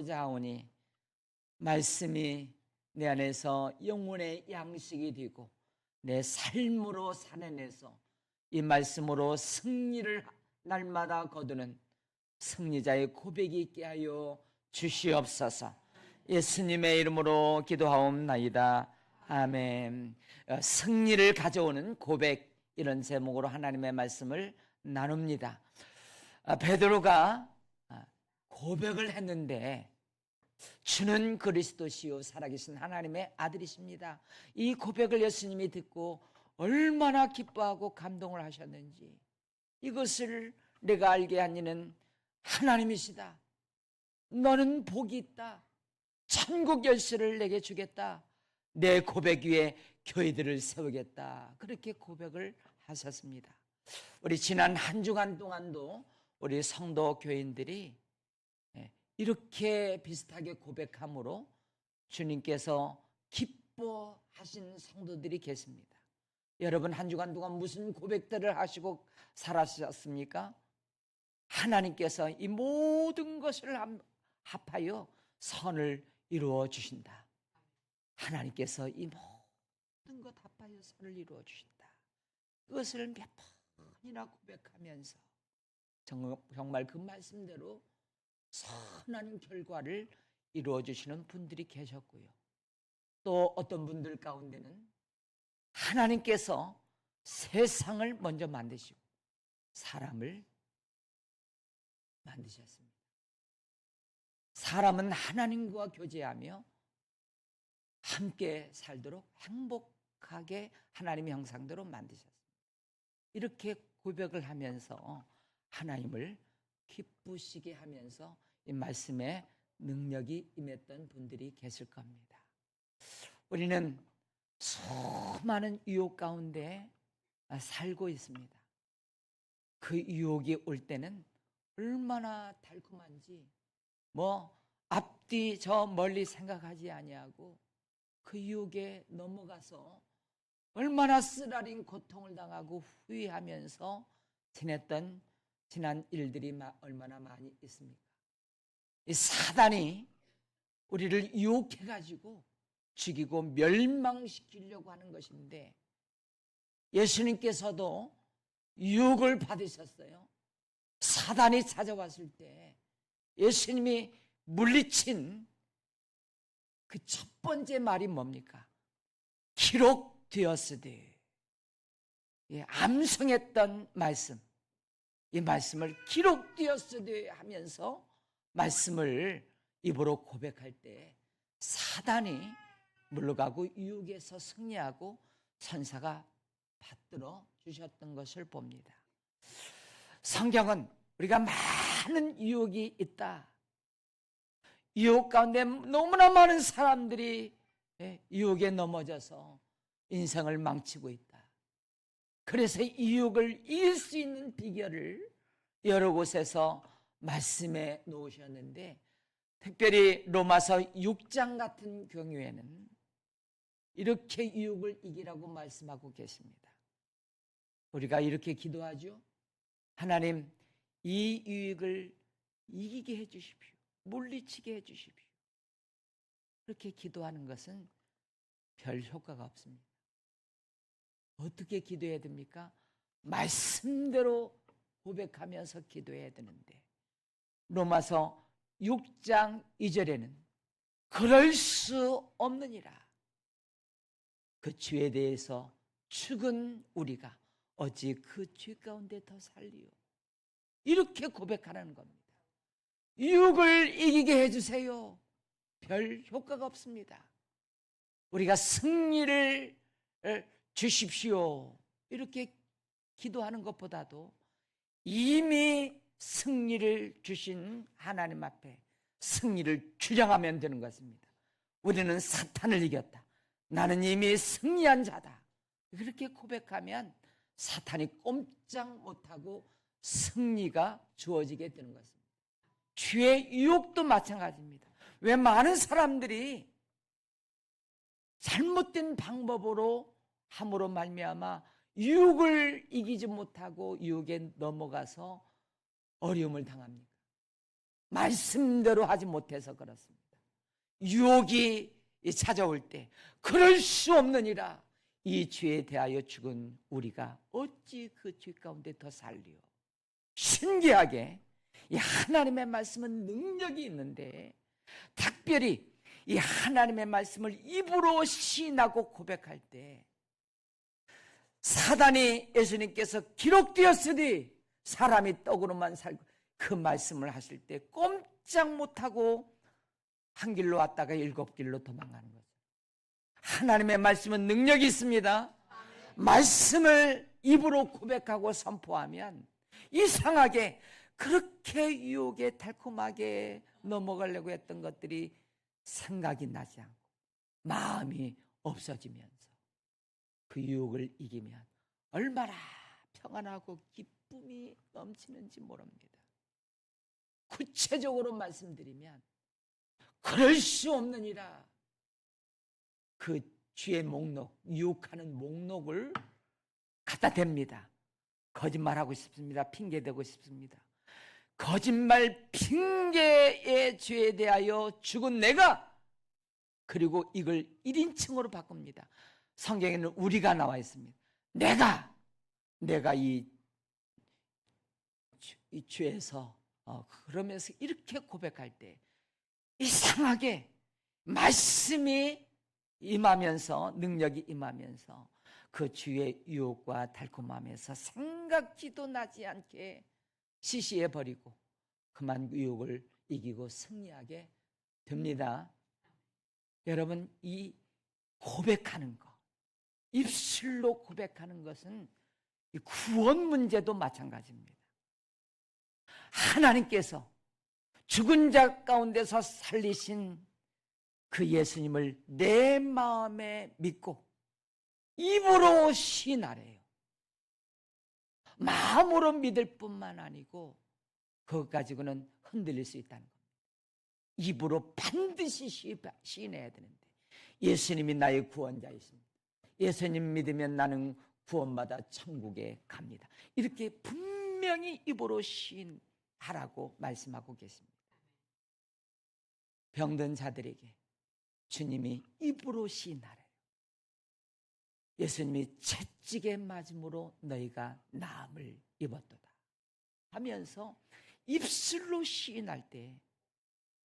듣고자 하오니 말씀이 내 안에서 영혼의 양식이 되고 내 삶으로 살아내서 이 말씀으로 승리를 날마다 거두는 승리자의 고백이 있게 하여 주시옵소서. 예수님의 이름으로 기도하옵나이다. 아멘. 승리를 가져오는 고백, 이런 제목으로 하나님의 말씀을 나눕니다. 베드로가 고백을 했는데 주는 그리스도시요 살아계신 하나님의 아들이십니다. 이 고백을 예수님이 듣고 얼마나 기뻐하고 감동을 하셨는지, 이것을 내가 알게 한 이는 하나님이시다. 너는 복이 있다. 천국 열쇠를 내게 주겠다. 내 고백 위에 교회들을 세우겠다. 그렇게 고백을 하셨습니다. 우리 지난 한 주간 동안도 우리 성도 교인들이 이렇게 비슷하게 고백함으로 주님께서 기뻐하신 성도들이 계십니다. 여러분, 한 주간 동안 무슨 고백들을 하시고 살아셨습니까? 하나님께서 이 모든 것을 합하여 선을 이루어 주신다. 하나님께서 이 모든 것 합하여 선을 이루어 주신다. 그것을 몇 번이나 고백하면서 정말 그 말씀대로 선한 결과를 이루어 주시는 분들이 계셨고요. 또 어떤 분들 가운데는 하나님께서 세상을 먼저 만드시고 사람을 만드셨습니다. 사람은 하나님과 교제하며 함께 살도록 행복하게 하나님의 형상대로 만드셨습니다. 이렇게 고백을 하면서 하나님을 기쁘시게 하면서 이 말씀에 능력이 임했던 분들이 계실 겁니다. 우리는 수많은 유혹 가운데 살고 있습니다. 그 유혹이 올 때는 얼마나 달콤한지 앞뒤 저 멀리 생각하지 아니하고 그 유혹에 넘어가서 얼마나 쓰라린 고통을 당하고 후회하면서 지냈던 지난 일들이 얼마나 많이 있습니까? 이 사단이 우리를 유혹해가지고 죽이고 멸망시키려고 하는 것인데, 예수님께서도 유혹을 받으셨어요. 사단이 찾아왔을 때 예수님이 물리친 그 첫 번째 말이 뭡니까? 기록되었으되. 암송했던 말씀, 이 말씀을 기록되었으되 하면서 말씀을 입으로 고백할 때 사단이 물러가고 유혹에서 승리하고 천사가 받들어 주셨던 것을 봅니다. 성경은 우리가 많은 유혹이 있다, 유혹 가운데 너무나 많은 사람들이 유혹에 넘어져서 인생을 망치고 있다. 그래서 이 유혹을 이길 수 있는 비결을 여러 곳에서 말씀해 놓으셨는데, 특별히 로마서 6장 같은 경우에는 이렇게 유혹을 이기라고 말씀하고 계십니다. 우리가 이렇게 기도하죠. 하나님, 이 유혹을 이기게 해 주십시오. 물리치게 해 주십시오. 그렇게 기도하는 것은 별 효과가 없습니다. 어떻게 기도해야 됩니까? 말씀대로 고백하면서 기도해야 되는데, 로마서 6장 2절에는 그럴 수 없느니라. 그 죄에 대해서 죽은 우리가 어찌 그 죄 가운데 더 살리요. 이렇게 고백하라는 겁니다. 유혹을 이기게 해주세요. 별 효과가 없습니다. 우리가 승리를 주십시오. 이렇게 기도하는 것보다도 이미 승리를 주신 하나님 앞에 승리를 주장하면 되는 것입니다. 우리는 사탄을 이겼다. 나는 이미 승리한 자다. 그렇게 고백하면 사탄이 꼼짝 못하고 승리가 주어지게 되는 것입니다. 죄의 유혹도 마찬가지입니다. 왜 많은 사람들이 잘못된 방법으로 함으로 말미암아 유혹을 이기지 못하고 유혹에 넘어가서 어려움을 당합니까? 말씀대로 하지 못해서 그렇습니다. 유혹이 찾아올 때 그럴 수 없느니라. 이 죄에 대하여 죽은 우리가 어찌 그 죄 가운데 더 살리요. 신기하게 이 하나님의 말씀은 능력이 있는데, 특별히 이 하나님의 말씀을 입으로 시인하고 고백할 때, 사단이 예수님께서 기록되었으니 사람이 떡으로만 살고, 그 말씀을 하실 때 꼼짝 못하고 한 길로 왔다가 7길로 도망가는 거죠. 하나님의 말씀은 능력이 있습니다. 말씀을 입으로 고백하고 선포하면 이상하게 그렇게 유혹에 달콤하게 넘어가려고 했던 것들이 생각이 나지 않고 마음이 없어지면서 그 유혹을 이기면 얼마나 평안하고 기쁨이 넘치는지 모릅니다. 구체적으로 말씀드리면 그럴 수 없느니라. 그 죄의 목록, 유혹하는 목록을 갖다 댑니다. 거짓말하고 싶습니다. 핑계대고 싶습니다. 거짓말 핑계의 죄에 대하여 죽은 내가, 그리고 이걸 1인칭으로 바꿉니다. 성경에는 우리가 나와 있습니다. 내가 이 죄에서 그러면서 이렇게 고백할 때 이상하게 말씀이 임하면서, 능력이 임하면서 그 주의 유혹과 달콤함에서 생각지도 나지 않게 시시해버리고 그만 유혹을 이기고 승리하게 됩니다. 여러분, 이 고백하는 것, 입술로 고백하는 것은 구원 문제도 마찬가지입니다. 하나님께서 죽은 자 가운데서 살리신 그 예수님을 내 마음에 믿고 입으로 시인하래요. 마음으로 믿을 뿐만 아니고 그것 가지고는 흔들릴 수 있다는 겁니다. 입으로 반드시 시인해야 되는데, 예수님이 나의 구원자이십니다. 예수님 믿으면 나는 구원받아 천국에 갑니다. 이렇게 분명히 입으로 시인하라고 말씀하고 계십니다. 병든 자들에게 주님이 입으로 시인하래요. 예수님이 채찍에 맞음으로 너희가 나음을 입었도다 하면서 입술로 시인할 때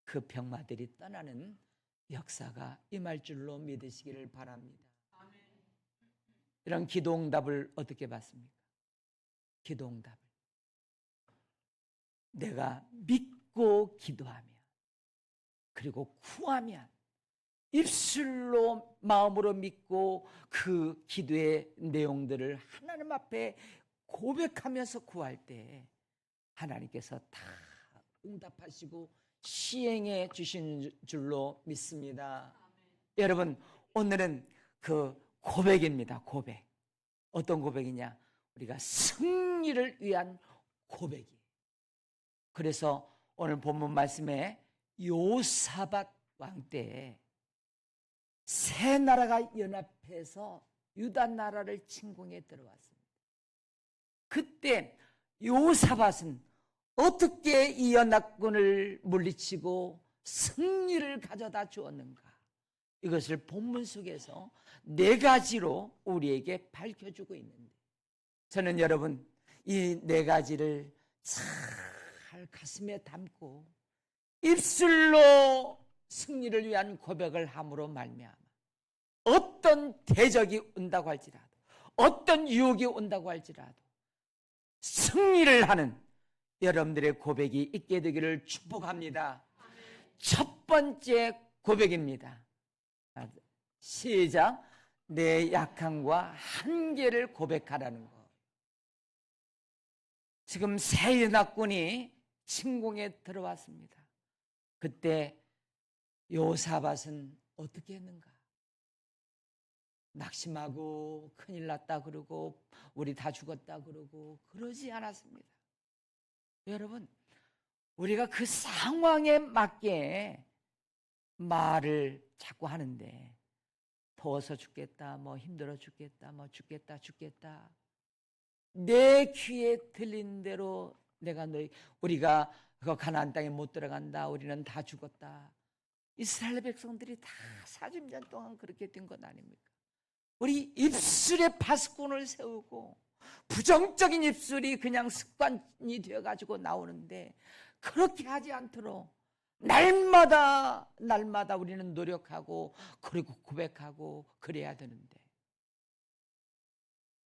그 병마들이 떠나는 역사가 임할 줄로 믿으시기를 바랍니다. 이런 기도응답을 어떻게 받습니까? 기도응답을 내가 믿고 기도하면, 그리고 구하면, 입술로 마음으로 믿고 그 기도의 내용들을 하나님 앞에 고백하면서 구할 때 하나님께서 다 응답하시고 시행해 주신 줄로 믿습니다. 여러분, 오늘은 그 고백입니다. 고백. 어떤 고백이냐? 우리가 승리를 위한 고백이에요. 그래서 오늘 본문 말씀에 요사밧 왕 때에 세 나라가 연합해서 유다 나라를 침공해 들어왔습니다. 그때 요사밧은 어떻게 이 연합군을 물리치고 승리를 가져다 주었는가? 이것을 본문 속에서 4가지로 우리에게 밝혀주고 있는데, 저는 여러분 이 4가지를 잘 가슴에 담고 입술로 승리를 위한 고백을 함으로 말미암아 어떤 대적이 온다고 할지라도, 어떤 유혹이 온다고 할지라도 승리를 하는 여러분들의 고백이 있게 되기를 축복합니다. 첫 번째 고백입니다. 시작. 내 약함과 한계를 고백하라는 것. 지금 새 연합군이 침공에 들어왔습니다. 그때 요사밧은 어떻게 했는가? 낙심하고 큰일 났다 그러고 우리 다 죽었다 그러고 그러지 않았습니다. 여러분, 우리가 그 상황에 맞게 말을 자꾸 하는데, 더워서 죽겠다, 뭐 힘들어 죽겠다, 뭐 죽겠다 내 귀에 들린 대로 내가 우리가 그 가나안 땅에 못 들어간다. 우리는 다 죽었다. 이스라엘 백성들이 다 40년 동안 그렇게 된 건 아닙니까? 우리 입술에 파수꾼을 세우고 부정적인 입술이 그냥 습관이 되어가지고 나오는데, 그렇게 하지 않도록 날마다 우리는 노력하고 그리고 고백하고 그래야 되는데,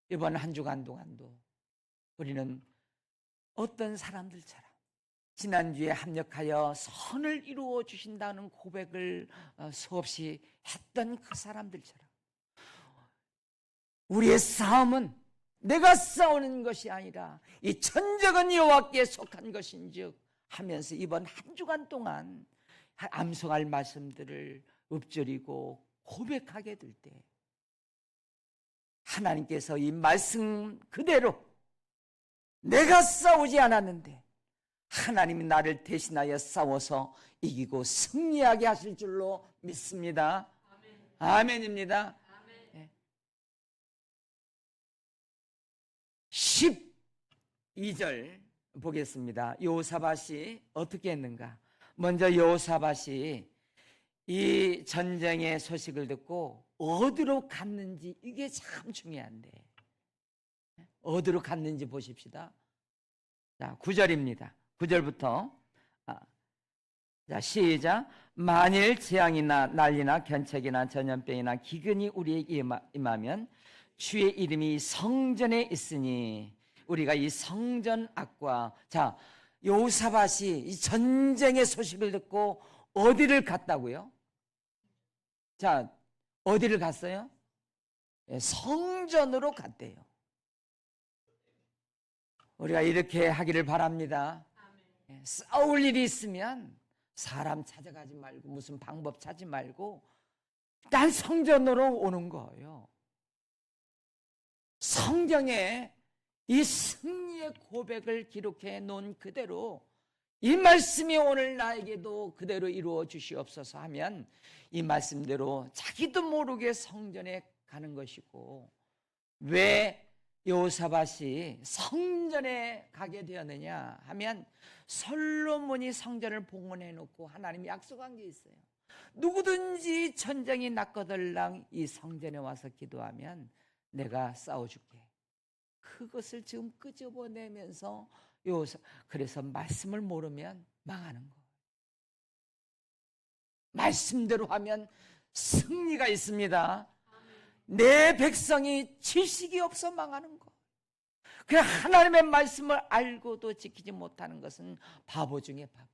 이번 한 주간 동안도 우리는 어떤 사람들처럼 지난주에 합력하여 선을 이루어 주신다는 고백을 수없이 했던 그 사람들처럼, 우리의 싸움은 내가 싸우는 것이 아니라 이 천적은 여호와께 속한 것인즉 하면서 이번 한 주간 동안 암송할 말씀들을 읊조리고 고백하게 될 때, 하나님께서 이 말씀 그대로 내가 싸우지 않았는데 하나님이 나를 대신하여 싸워서 이기고 승리하게 하실 줄로 믿습니다. 아멘입니다. 12절 보겠습니다. 여호사밧이 어떻게 했는가? 먼저 여호사밧이 이 전쟁의 소식을 듣고 어디로 갔는지, 이게 참 중요한데, 어디로 갔는지 보십시다. 자, 9절입니다. 9절부터 자, 시작. 만일 재앙이나 난리나 견책이나 전염병이나 기근이 우리에게 임하면 주의 이름이 성전에 있으니 우리가 이 성전 앞과, 자, 여호사밧이 이 전쟁의 소식을 듣고 어디를 갔다고요? 자, 어디를 갔어요? 성전으로 갔대요. 우리가 이렇게 하기를 바랍니다. 싸울 일이 있으면 사람 찾아가지 말고 무슨 방법 찾지 말고 일단 성전으로 오는 거예요. 성경에 이 승리의 고백을 기록해 놓은 그대로 이 말씀이 오늘 나에게도 그대로 이루어 주시옵소서 하면 이 말씀대로 자기도 모르게 성전에 가는 것이고, 왜 여호사밧이 성전에 가게 되었느냐 하면 솔로몬이 성전을 봉헌해 놓고 하나님이 약속한 게 있어요. 누구든지 전쟁이 났거들랑 이 성전에 와서 기도하면 내가 싸워줄게. 그것을 지금 끄집어내면서 그래서 말씀을 모르면 망하는 거예요. 말씀대로 하면 승리가 있습니다. 내 백성이 지식이 없어 망하는 거. 그냥 하나님의 말씀을 알고도 지키지 못하는 것은 바보 중에 바보.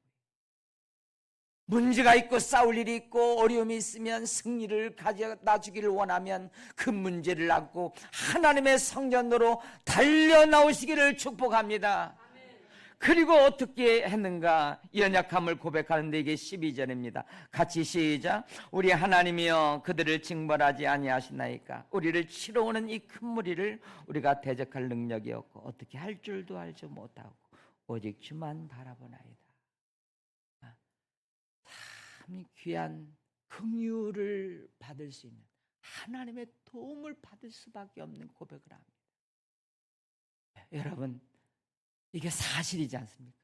문제가 있고 싸울 일이 있고 어려움이 있으면 승리를 가져다 주기를 원하면 그 문제를 안고 하나님의 성전으로 달려나오시기를 축복합니다. 그리고 어떻게 했는가? 연약함을 고백하는데 이게 12절입니다. 같이 시작. 우리 하나님이여 그들을 징벌하지 아니하시나이까? 우리를 치러 오는 이 큰 무리를 우리가 대적할 능력이 없고 어떻게 할 줄도 알지 못하고 오직 주만 바라보나이다. 참 귀한 긍휼을 받을 수 있는, 하나님의 도움을 받을 수밖에 없는 고백을 합니다. 여러분, 이게 사실이지 않습니까?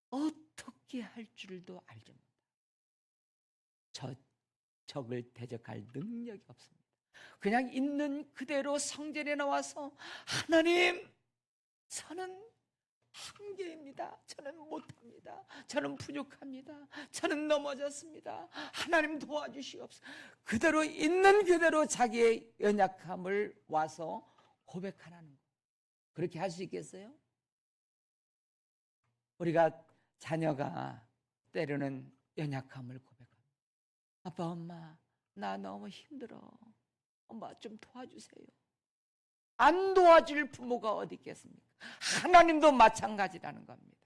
어떻게 할 줄도 알지 못하고 적을 대적할 능력이 없습니다. 그냥 있는 그대로 성전에 나와서 하나님, 저는 한계입니다. 저는 못합니다. 저는 부족합니다. 저는 넘어졌습니다. 하나님 도와주시옵소서. 그대로 있는 그대로 자기의 연약함을 와서 고백하라는 거예요. 그렇게 할 수 있겠어요? 우리가 자녀가 때로는 연약함을 고백합니다. 아빠, 엄마, 나 너무 힘들어. 엄마 좀 도와주세요. 안 도와줄 부모가 어디 있겠습니까? 하나님도 마찬가지라는 겁니다.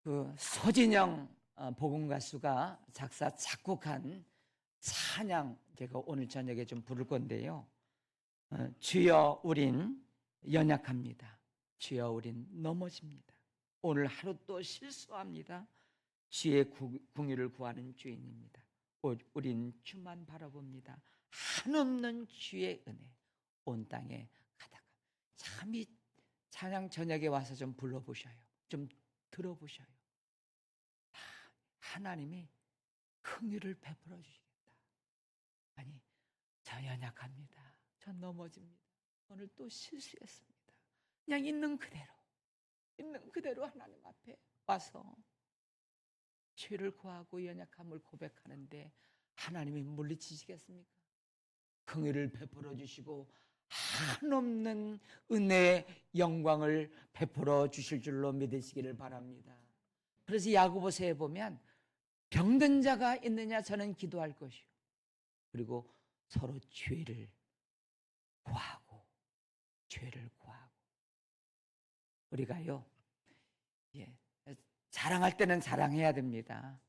그 소진영 복음가수가 작사 작곡한 찬양, 제가 오늘 저녁에 좀 부를 건데요. 주여 우린 연약합니다. 주여 우린 넘어집니다. 오늘 하루 또 실수합니다. 주의 긍휼을 구하는 주인입니다. 우린 주만 바라봅니다. 한없는 주의 은혜 온 땅에 가득합니다. 참 이 찬양 저녁에 와서 좀 불러보셔요. 좀 들어보셔요. 하나님이 긍휼을 베풀어 주시겠다. 아니, 저 연약합니다. 저 넘어집니다. 오늘 또 실수했습니다. 그냥 있는 그대로 하나님 앞에 와서 죄를 구하고 연약함을 고백하는데 하나님이 물리치시겠습니까? 긍휼을 베풀어 주시고 한없는 은혜의 영광을 베풀어 주실 줄로 믿으시기를 바랍니다. 그래서 야고보서에 보면 병든 자가 있느냐 저는 기도할 것이요. 그리고 서로 죄를 구하고 우리가요, 자랑할 때는 자랑해야 됩니다.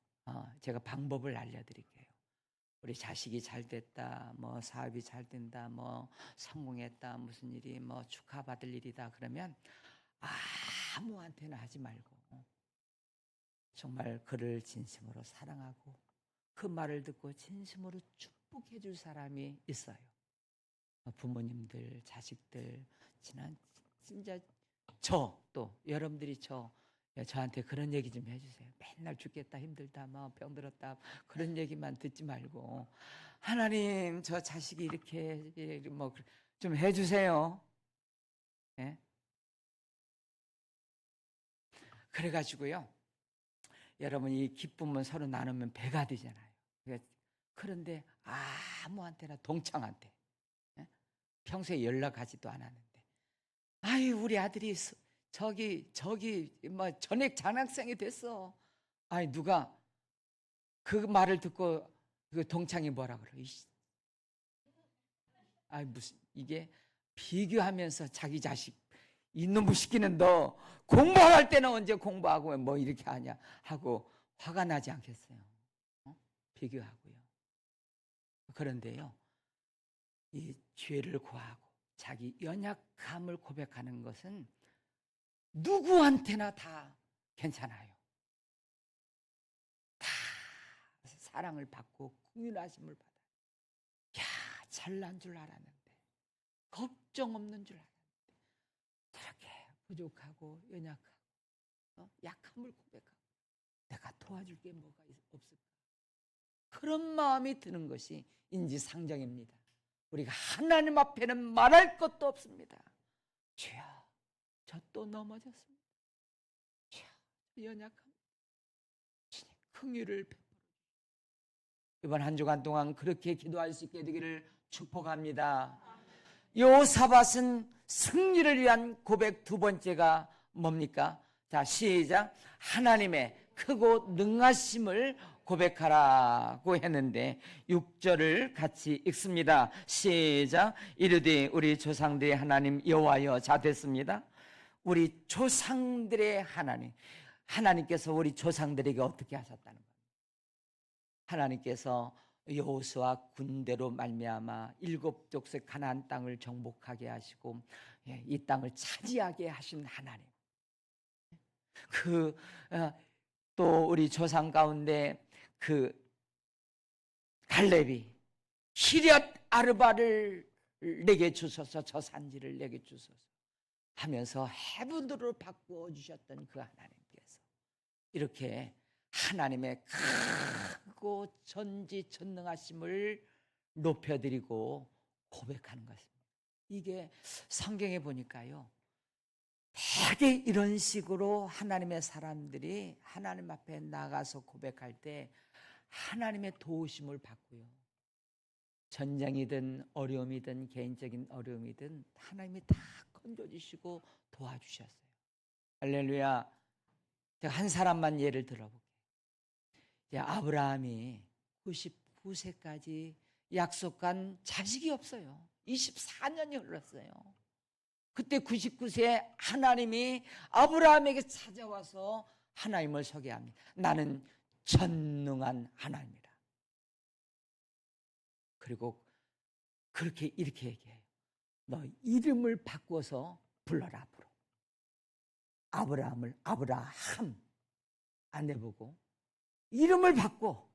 제가 방법을 알려드릴게요. 우리 자식이 잘 됐다, 뭐 사업이 잘 된다, 뭐 성공했다, 무슨 일이 뭐 축하받을 일이다 그러면 아무한테나 하지 말고 정말 그를 진심으로 사랑하고 그 말을 듣고 진심으로 축복해 줄 사람이 있어요. 부모님들, 자식들, 진짜 또 여러분들이 저한테 그런 얘기 좀 해주세요. 맨날 죽겠다, 힘들다, 뭐 병들었다 그런 얘기만 듣지 말고 하나님 저 자식이 이렇게 뭐 좀 해주세요. 네? 그래가지고요, 여러분 이 기쁨은 서로 나누면 배가 되잖아요. 그런데 아무한테나 동창한테 평소에 연락하지도 않았는데 아유 우리 아들이 저기 뭐 전액 장학생이 됐어. 아니 누가 그 말을 듣고 그 동창이 뭐라 그래? 아니 무슨 이게 비교하면서 자기 자식 이놈의 시키는 너 공부할 때는 언제 공부하고 뭐 이렇게 하냐 하고 화가 나지 않겠어요? 비교하고요. 그런데요, 이 죄를 구하고 자기 연약함을 고백하는 것은 누구한테나 다 괜찮아요. 다 사랑을 받고 긍휼하심을 받아요. 야, 잘난 줄 알았는데, 걱정 없는 줄 알았는데 저렇게 부족하고 연약하고 약함을 고백하고 내가 도와줄 게 뭐가 없을까? 그런 마음이 드는 것이 인지상정입니다. 우리가 하나님 앞에는 말할 것도 없습니다. 주여, 저 또 넘어졌습니다. 주여, 연약합니다. 주님, 긍휼을 베풀어 주시옵소서. 이번 한 주간 동안 그렇게 기도할 수 있게 되기를 축복합니다. 여호사밧은 승리를 위한 고백 두 번째가 뭡니까? 자, 시작. 하나님의 크고 능하심을 고백하라고 했는데 6절을 같이 읽습니다. 시작. 이르되 우리 조상들의 하나님 여호와여. 자, 됐습니다. 우리 조상들의 하나님께서 우리 조상들에게 어떻게 하셨다는 겁니다. 하나님께서 여호수아 군대로 말미암아 7족속 가나안 땅을 정복하게 하시고 이 땅을 차지하게 하신 하나님. 또 우리 조상 가운데 갈렙이 기럇 아르바를 내게 주소서, 저 산지를 내게 주소서 하면서 헤븐으로 바꾸어 주셨던 그 하나님께서 이렇게 하나님의 크고 전지전능하심을 높여드리고 고백하는 것입니다. 이게 성경에 보니까요, 되게 이런 식으로 하나님의 사람들이 하나님 앞에 나가서 고백할 때 하나님의 도우심을 받고요, 전쟁이든 어려움이든 개인적인 어려움이든 하나님이 다 건져주시고 도와주셨어요. 할렐루야. 제가 한 사람만 예를 들어볼게요. 아브라함이 99세까지 약속한 자식이 없어요. 24년이 흘렀어요. 그때 99세에 하나님이 아브라함에게 찾아와서 하나님을 소개합니다. 나는 전능한 하나님이다. 그리고 이렇게 얘기해요. 너 이름을 바꿔서 불러라 앞으로. 아브라함을 아브라함 안 해보고 이름을 바꿔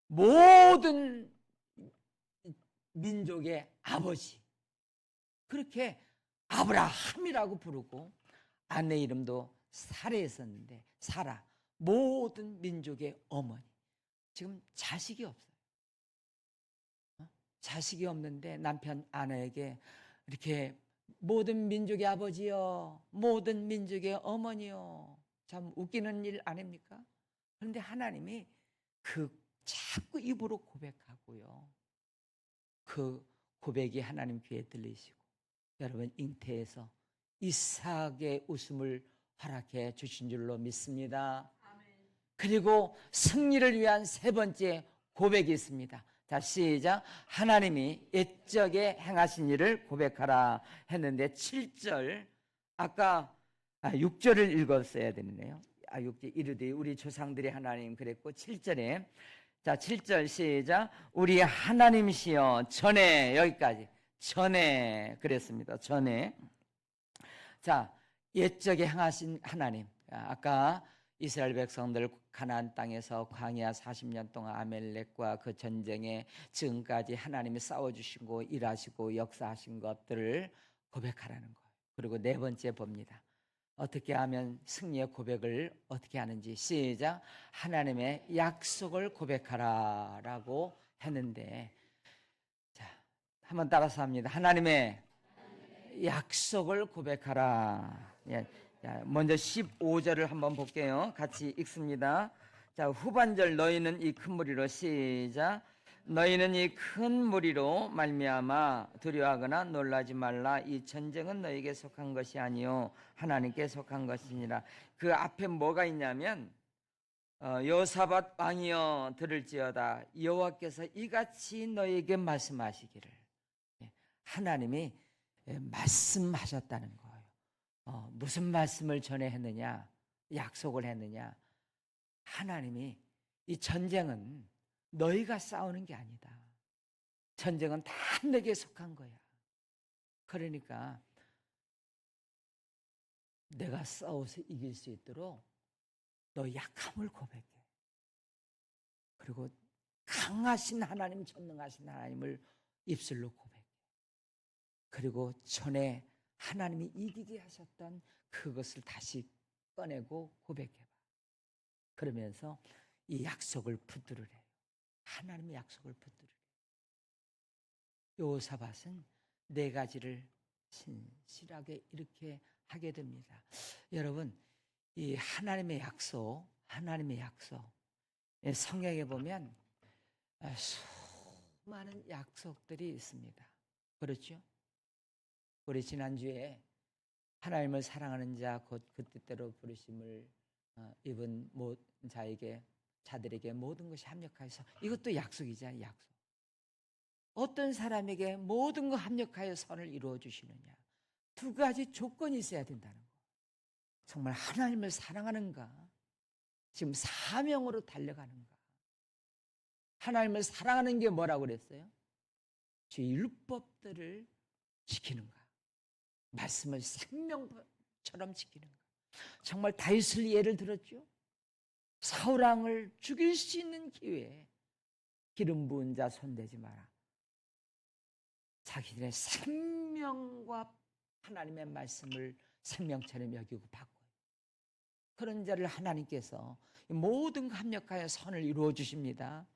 모든 민족의 아버지, 그렇게 아브라함이라고 부르고 아내 이름도 사라였었는데 사라, 모든 민족의 어머니. 지금 자식이 없어요. 자식이 없는데 남편 아내에게 이렇게 모든 민족의 아버지요, 모든 민족의 어머니요. 참 웃기는 일 아닙니까? 그런데 하나님이 그 자꾸 입으로 고백하고요, 그 고백이 하나님 귀에 들리시고 여러분 잉태에서 이삭의 웃음을 허락해 주신 줄로 믿습니다. 그리고 승리를 위한 세 번째 고백이 있습니다. 자, 시작. 하나님이 옛적에 행하신 일을 고백하라 했는데 7절, 아까 6절을 읽었어야 되네요. 6절 이르되 우리 조상들이 하나님 그랬고 7절에, 자 7절 시작. 우리 하나님이시여 전에, 여기까지 전에 그랬습니다. 전에. 자, 옛적에 행하신 하나님, 아까 이스라엘 백성들 가나안 땅에서 광야 40년 동안 아멜렉과 그 전쟁에 지금까지 하나님이 싸워주시고 일하시고 역사하신 것들을 고백하라는 거예요. 그리고 네 번째 봅니다. 어떻게 하면 승리의 고백을 어떻게 하는지. 시작. 하나님의 약속을 고백하라 라고 했는데, 자, 한번 따라서 합니다. 하나님의 약속을 고백하라. 예. 자, 먼저 15절을 한번 볼게요. 같이 읽습니다. 자, 후반절 너희는 이 큰 무리로, 시작. 너희는 이 큰 무리로 말미암아 두려워하거나 놀라지 말라. 이 전쟁은 너희에게 속한 것이 아니요 하나님께 속한 것이니라. 그 앞에 뭐가 있냐면 여호사밧 왕이여 들을지어다. 여호와께서 이같이 너희에게 말씀하시기를. 하나님이 말씀하셨다는 거예요. 무슨 말씀을 전해 했느냐? 약속을 했느냐? 하나님이 이 전쟁은 너희가 싸우는 게 아니다. 전쟁은 다 내게 속한 거야. 그러니까 내가 싸워서 이길 수 있도록 너 약함을 고백해. 그리고 강하신 하나님, 전능하신 하나님을 입술로 고백해. 그리고 전에 하나님이 이기게 하셨던 그것을 다시 꺼내고 고백해봐. 그러면서 이 약속을 붙들으래. 하나님의 약속을 붙들으래. 여호사밧은 네 가지를 신실하게 이렇게 하게 됩니다. 여러분, 이 하나님의 약속, 성경에 보면 수많은 약속들이 있습니다. 그렇죠? 우리 지난주에 하나님을 사랑하는 자 곧 그 뜻대로 부르심을 입은 자들에게 모든 것이 합력하여서, 이것도 약속이잖아요. 약속. 어떤 사람에게 모든 것 합력하여 선을 이루어 주시느냐. 두 가지 조건이 있어야 된다는 거. 정말 하나님을 사랑하는가, 지금 사명으로 달려가는가. 하나님을 사랑하는 게 뭐라고 그랬어요? 주의 율법들을 지키는가, 말씀을 생명처럼 지키는가. 정말 다윗을 예를 들었죠. 사울 왕을 죽일 수 있는 기회에 기름 부은 자 손대지 마라. 자기들의 생명과 하나님의 말씀을 생명처럼 여기고 바꿔요. 그런 자를 하나님께서 모든 합력하여 선을 이루어 주십니다.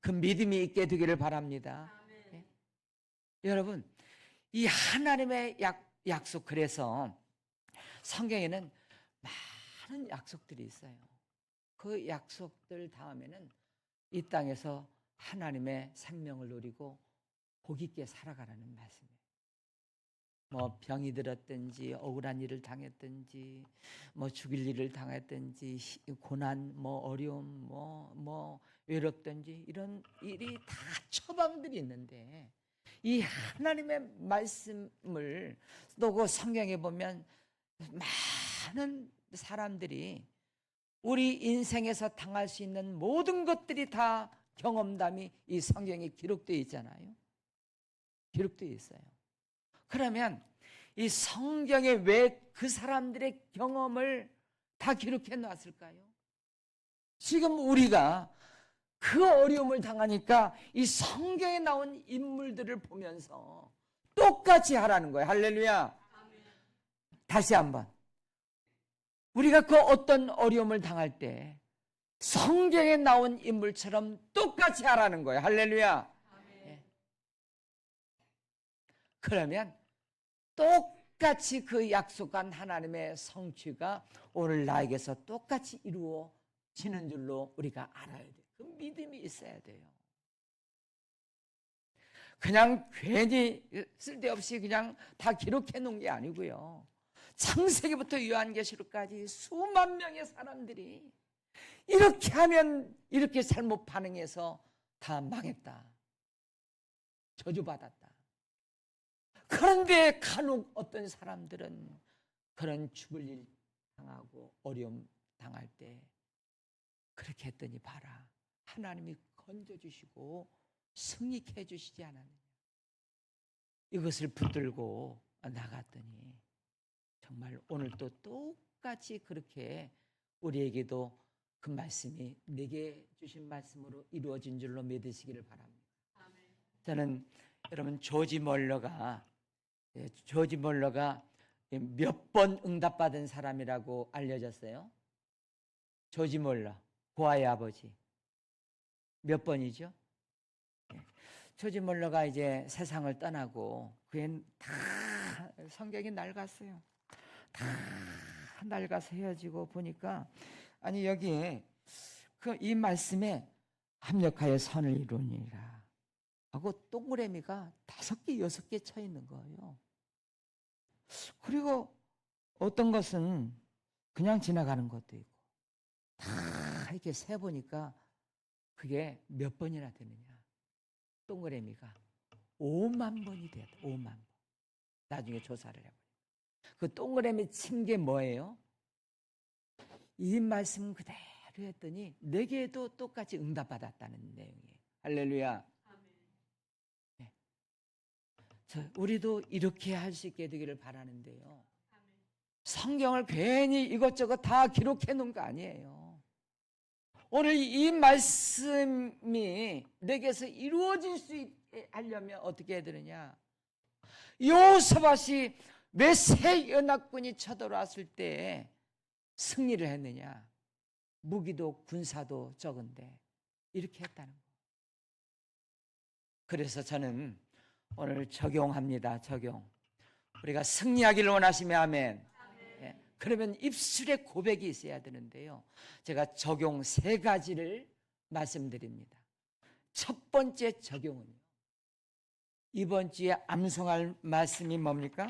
그 믿음이 있게 되기를 바랍니다. 네? 여러분, 이 하나님의 약속, 그래서 성경에는 많은 약속들이 있어요. 그 약속들 다음에는 이 땅에서 하나님의 생명을 누리고 복 있게 살아가라는 말씀이에요. 뭐 병이 들었든지, 억울한 일을 당했든지, 뭐 죽일 일을 당했든지, 고난, 뭐 어려움, 뭐 외롭든지, 이런 일이 다 처방들이 있는데, 이 하나님의 말씀을 또 그 성경에 보면 많은 사람들이 우리 인생에서 당할 수 있는 모든 것들이 다 경험담이 이 성경에 기록되어 있잖아요. 기록되어 있어요. 그러면 이 성경에 왜 그 사람들의 경험을 다 기록해 놨을까요? 지금 우리가 그 어려움을 당하니까 이 성경에 나온 인물들을 보면서 똑같이 하라는 거예요. 할렐루야. 다시 한번 우리가 그 어떤 어려움을 당할 때 성경에 나온 인물처럼 똑같이 하라는 거예요. 할렐루야. 예. 그러면 똑같이 그 약속한 하나님의 성취가 오늘 나에게서 똑같이 이루어지는 줄로 우리가 알아야 돼요. 그 믿음이 있어야 돼요. 그냥 괜히 쓸데없이 그냥 다 기록해 놓은 게 아니고요. 창세기부터 요한계시록까지 수만 명의 사람들이 이렇게 하면 이렇게 잘못 반응해서 다 망했다, 저주받았다. 그런데 간혹 어떤 사람들은 그런 죽을 일 당하고 어려움 당할 때 그렇게 했더니 봐라, 하나님이 건져주시고 승리케 해주시지 않았느냐. 이것을 붙들고 나갔더니 정말 오늘도 똑같이 그렇게 우리에게도 그 말씀이 내게 주신 말씀으로 이루어진 줄로 믿으시기를 바랍니다. 저는 여러분 조지 멀러가 몇 번 응답받은 사람이라고 알려졌어요. 조지 멀러, 고아의 아버지. 몇 번이죠? 조지 멀러가 이제 세상을 떠나고 그앤 다 성경이 낡았어요. 다 낡아서 헤어지고 보니까 아니 여기에 이 말씀에 합력하여 선을 이루니라 하고 동그라미가 5개, 6개 쳐 있는 거예요. 그리고 어떤 것은 그냥 지나가는 것도 있고 다 이렇게 세보니까 그게 몇 번이나 되느냐. 동그라미가 5만 번이 돼야 돼. 5만 번. 나중에 조사를 해보니까 그 동그라미 친 게 뭐예요? 이 말씀 그대로 했더니 내게도 똑같이 응답받았다는 내용이에요. 할렐루야. 네. 우리도 이렇게 할 수 있게 되기를 바라는데요. 성경을 괜히 이것저것 다 기록해 놓은 거 아니에요. 오늘 이 말씀이 내게서 이루어질 수 있게 하려면 어떻게 해야 되느냐. 여호사밧이 왜 새 연합군이 쳐들어왔을 때 승리를 했느냐. 무기도 군사도 적은데 이렇게 했다는 거예요. 그래서 저는 오늘 적용합니다. 적용. 우리가 승리하기를 원하시면 아멘. 예. 그러면 입술에 고백이 있어야 되는데요. 제가 적용 3가지를 말씀드립니다. 첫 번째 적용은요. 이번 주에 암송할 말씀이 뭡니까?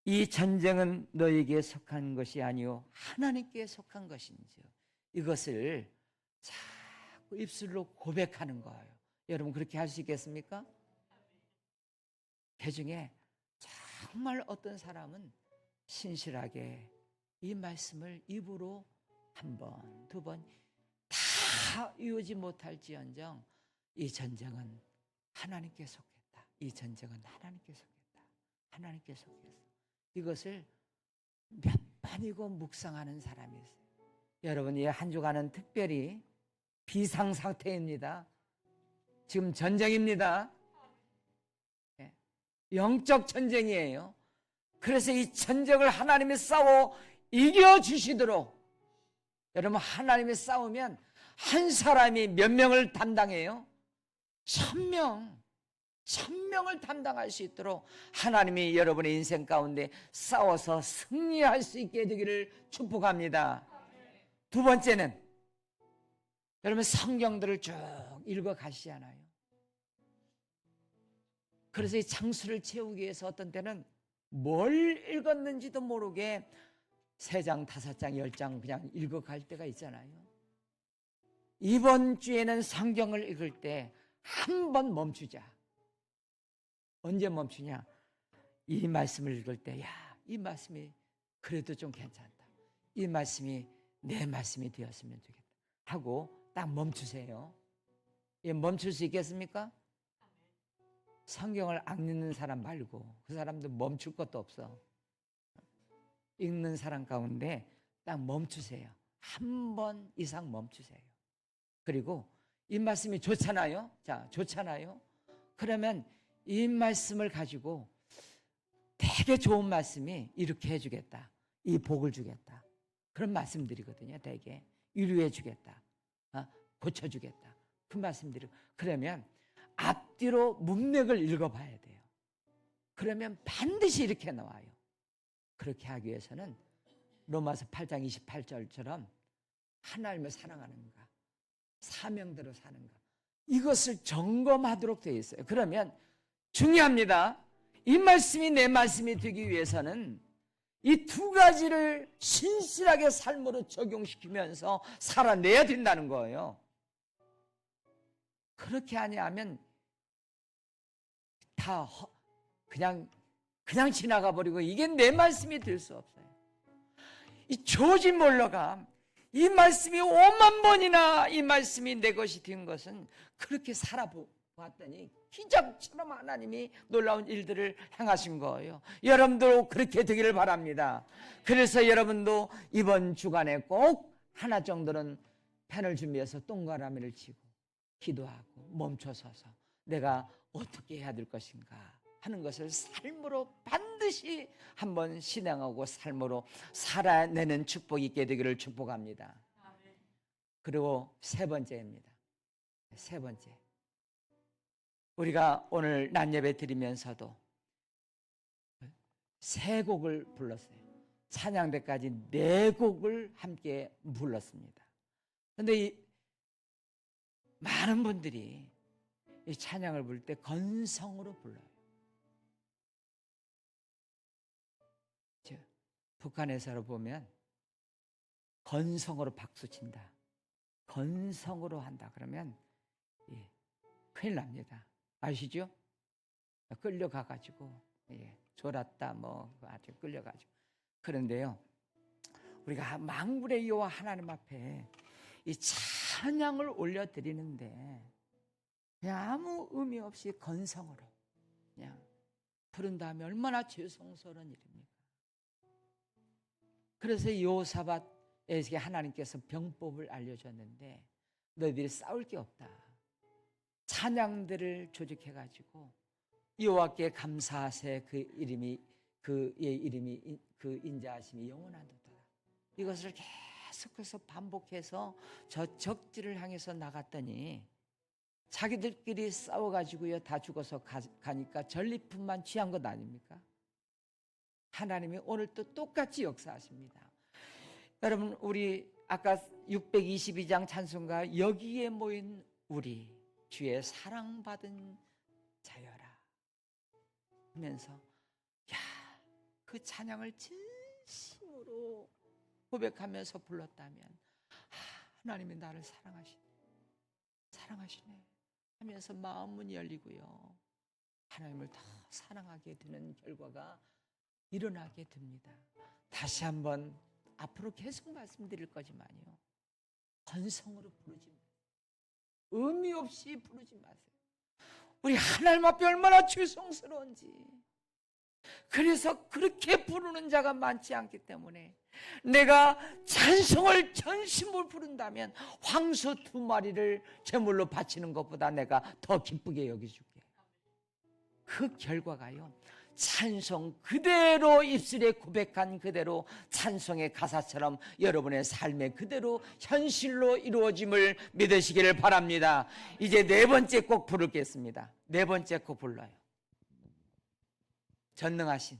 이 전쟁은 너에게 속한 것이 아니요 하나님께 속한 것인지요. 이것을 자꾸 입술로 고백하는 거예요. 여러분 그렇게 할 수 있겠습니까? 그중에 정말 어떤 사람은 신실하게 이 말씀을 입으로 1번, 2번 다 이루지 못할지언정 이 전쟁은 하나님께 속했다. 이 전쟁은 하나님께 속했다. 하나님께 속했어. 이것을 몇 번이고 묵상하는 사람이 있어요. 여러분 이 한 주간은 특별히 비상상태입니다. 지금 전쟁입니다. 영적 전쟁이에요. 그래서 이 전쟁을 하나님이 싸워 이겨주시도록, 여러분 하나님이 싸우면 한 사람이 몇 명을 담당해요? 1000명을 담당할 수 있도록 하나님이 여러분의 인생 가운데 싸워서 승리할 수 있게 되기를 축복합니다. 2번째는 여러분 성경들을 쭉 읽어 가시잖아요. 그래서 이 장수를 채우기 위해서 어떤 때는 뭘 읽었는지도 모르게 3장, 5장, 10장 그냥 읽어갈 때가 있잖아요. 이번 주에는 성경을 읽을 때 한 번 멈추자. 언제 멈추냐? 이 말씀을 읽을 때, 이 말씀이 그래도 좀 괜찮다. 이 말씀이 내 말씀이 되었으면 좋겠다. 하고 딱 멈추세요. 멈출 수 있겠습니까? 성경을 안 읽는 사람 말고 그 사람도 멈출 것도 없어. 읽는 사람 가운데 딱 멈추세요. 1번 이상 멈추세요. 그리고 이 말씀이 좋잖아요. 자, 좋잖아요. 그러면 이 말씀을 가지고 되게 좋은 말씀이 이렇게 해주겠다, 이 복을 주겠다, 그런 말씀들이거든요. 되게 위로해 주겠다, 고쳐주겠다, 그 말씀들이. 그러면 앞뒤로 문맥을 읽어봐야 돼요. 그러면 반드시 이렇게 나와요. 그렇게 하기 위해서는 로마서 8장 28절처럼 하나님을 사랑하는가, 사명대로 사는가, 이것을 점검하도록 되어 있어요. 그러면 중요합니다. 이 말씀이 내 말씀이 되기 위해서는 이 두 가지를 신실하게 삶으로 적용시키면서 살아내야 된다는 거예요. 그렇게 아니하면 다 그냥 지나가 버리고 이게 내 말씀이 될 수 없어요. 이 조지 몰러가 이 말씀이 5만 번이나 이 말씀이 내 것이 된 것은 그렇게 살아봤더니 기적처럼 하나님이 놀라운 일들을 행하신 거예요. 여러분도 그렇게 되기를 바랍니다. 그래서 여러분도 이번 주간에 꼭 하나 정도는 펜을 준비해서 동그라미를 치고 기도하고 멈춰서서 내가 어떻게 해야 될 것인가 하는 것을 삶으로 반드시 한번 실행하고 삶으로 살아내는 축복이 있게 되기를 축복합니다. 그리고 세 번째입니다. 세 번째, 우리가 오늘 낮예배 드리면서도 세 곡을 불렀어요. 찬양대까지 네 곡을 함께 불렀습니다. 그런데 많은 분들이 이 찬양을 부를 때 건성으로 불러요. 북한에서 보면 건성으로 박수친다, 건성으로 한다 그러면 큰일 납니다. 아시죠? 끌려가가지고 졸았다 뭐 아주 끌려가지고. 그런데요, 우리가 만군의 여호와 하나님 앞에 이 찬양을 올려드리는데 그냥 아무 의미 없이 건성으로 그냥 부른 다음에 얼마나 죄송스러운 일입니까? 그래서 여호사밧에게 하나님께서 병법을 알려줬는데 너희들이 싸울 게 없다. 찬양들을 조직해가지고 여호와께 감사하세, 그의 이름이 그 인자하심이 영원하도다. 이것을 계속해서 반복해서 저 적지를 향해서 나갔더니 자기들끼리 싸워가지고요 다 죽어서 가니까 전리품만 취한 것 아닙니까? 하나님이 오늘 또 똑같이 역사하십니다. 여러분, 우리 아까 622장 찬송가 여기에 모인 우리 주의 사랑받은 자여라 하면서 그 찬양을 진심으로 고백하면서 불렀다면 하나님이 나를 사랑하시네 하면서 마음문이 열리고요 하나님을 더 사랑하게 되는 결과가 일어나게 됩니다. 다시 한번 앞으로 계속 말씀드릴 거지만요, 건성으로 부르지 마세요. 의미 없이 부르지 마세요. 우리 하나님 앞에 얼마나 죄송스러운지. 그래서 그렇게 부르는 자가 많지 않기 때문에 내가 찬송을 전심으로 부른다면 황소 2마리를 제물로 바치는 것보다 내가 더 기쁘게 여겨줄게. 그 결과가요, 찬송 그대로 입술에 고백한 그대로 찬송의 가사처럼 여러분의 삶에 그대로 현실로 이루어짐을 믿으시기를 바랍니다. 이제 네 번째 곡 부르겠습니다. 네 번째 곡 불러요. 전능하신